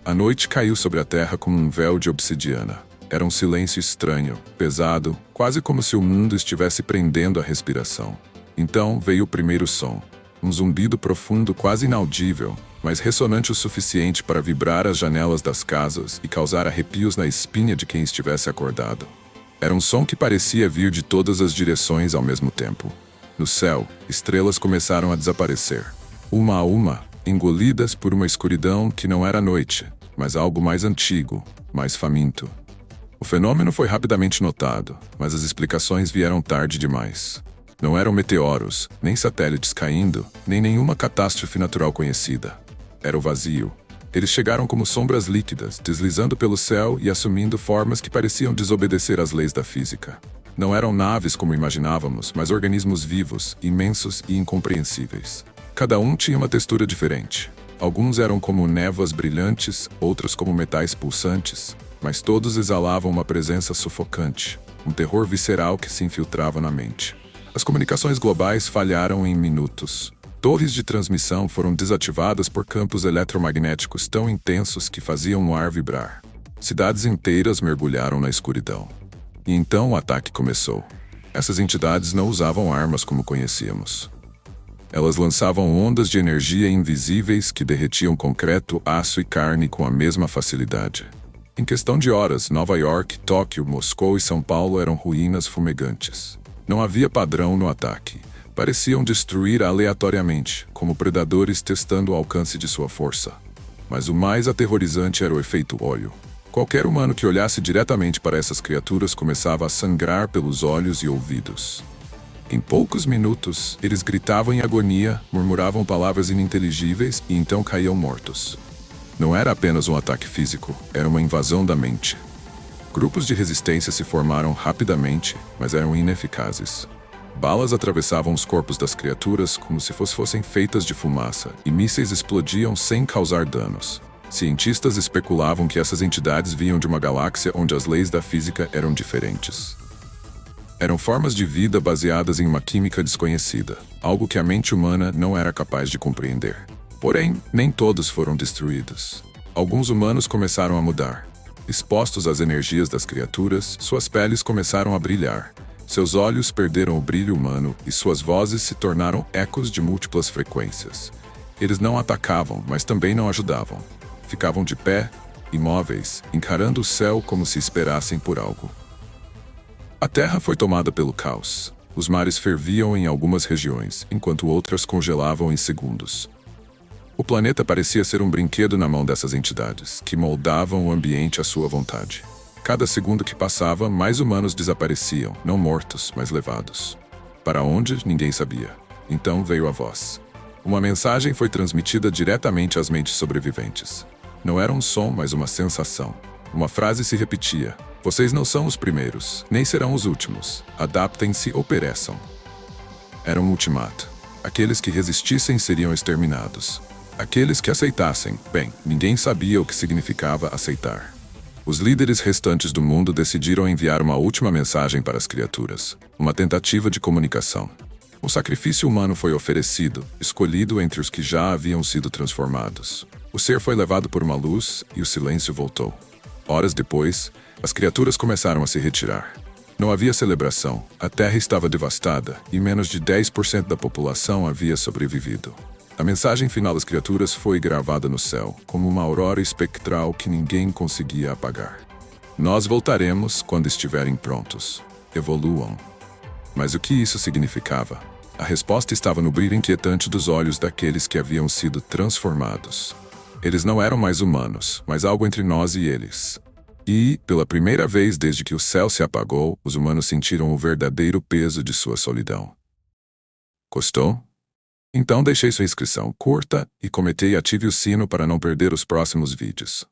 A noite caiu sobre a terra como um véu de obsidiana. Era um silêncio estranho, pesado, quase como se o mundo estivesse prendendo a respiração. Então veio o primeiro som. Um zumbido profundo, quase inaudível, mas ressonante o suficiente para vibrar as janelas das casas e causar arrepios na espinha de quem estivesse acordado. Era um som que parecia vir de todas as direções ao mesmo tempo. No céu, estrelas começaram a desaparecer. Uma a uma, engolidas por uma escuridão que não era noite, mas algo mais antigo, mais faminto. O fenômeno foi rapidamente notado, mas as explicações vieram tarde demais. Não eram meteoros, nem satélites caindo, nem nenhuma catástrofe natural conhecida. Era o vazio. Eles chegaram como sombras líquidas, deslizando pelo céu e assumindo formas que pareciam desobedecer às leis da física. Não eram naves como imaginávamos, mas organismos vivos, imensos e incompreensíveis. Cada um tinha uma textura diferente. Alguns eram como névoas brilhantes, outros como metais pulsantes, mas todos exalavam uma presença sufocante, um terror visceral que se infiltrava na mente. As comunicações globais falharam em minutos. Torres de transmissão foram desativadas por campos eletromagnéticos tão intensos que faziam o ar vibrar. Cidades inteiras mergulharam na escuridão. E então o ataque começou. Essas entidades não usavam armas como conhecíamos. Elas lançavam ondas de energia invisíveis que derretiam concreto, aço e carne com a mesma facilidade. Em questão de horas, Nova York, Tóquio, Moscou e São Paulo eram ruínas fumegantes. Não havia padrão no ataque. Pareciam destruir aleatoriamente, como predadores testando o alcance de sua força. Mas o mais aterrorizante era o efeito olho. Qualquer humano que olhasse diretamente para essas criaturas começava a sangrar pelos olhos e ouvidos. Em poucos minutos, eles gritavam em agonia, murmuravam palavras ininteligíveis e então caíam mortos. Não era apenas um ataque físico, era uma invasão da mente. Grupos de resistência se formaram rapidamente, mas eram ineficazes. Balas atravessavam os corpos das criaturas como se fossem feitas de fumaça, e mísseis explodiam sem causar danos. Cientistas especulavam que essas entidades vinham de uma galáxia onde as leis da física eram diferentes. Eram formas de vida baseadas em uma química desconhecida, algo que a mente humana não era capaz de compreender. Porém, nem todos foram destruídos. Alguns humanos começaram a mudar. Expostos às energias das criaturas, suas peles começaram a brilhar. Seus olhos perderam o brilho humano e suas vozes se tornaram ecos de múltiplas frequências. Eles não atacavam, mas também não ajudavam. Ficavam de pé, imóveis, encarando o céu como se esperassem por algo. A terra foi tomada pelo caos. Os mares ferviam em algumas regiões, enquanto outras congelavam em segundos. O planeta parecia ser um brinquedo na mão dessas entidades, que moldavam o ambiente à sua vontade. Cada segundo que passava, mais humanos desapareciam, não mortos, mas levados. Para onde, ninguém sabia. Então veio a voz. Uma mensagem foi transmitida diretamente às mentes sobreviventes. Não era um som, mas uma sensação. Uma frase se repetia. Vocês não são os primeiros, nem serão os últimos. Adaptem-se ou pereçam. Era um ultimato. Aqueles que resistissem seriam exterminados. Aqueles que aceitassem, bem, ninguém sabia o que significava aceitar. Os líderes restantes do mundo decidiram enviar uma última mensagem para as criaturas, uma tentativa de comunicação. O sacrifício humano foi oferecido, escolhido entre os que já haviam sido transformados. O ser foi levado por uma luz e o silêncio voltou. Horas depois, as criaturas começaram a se retirar. Não havia celebração, a terra estava devastada e menos de 10% da população havia sobrevivido. A mensagem final das criaturas foi gravada no céu, como uma aurora espectral que ninguém conseguia apagar. Nós voltaremos quando estiverem prontos. Evoluam. Mas o que isso significava? A resposta estava no brilho inquietante dos olhos daqueles que haviam sido transformados. Eles não eram mais humanos, mas algo entre nós e eles. E, pela primeira vez desde que o céu se apagou, os humanos sentiram o verdadeiro peso de sua solidão. Gostou? Então deixei sua inscrição, curta e comente e ative o sino para não perder os próximos vídeos.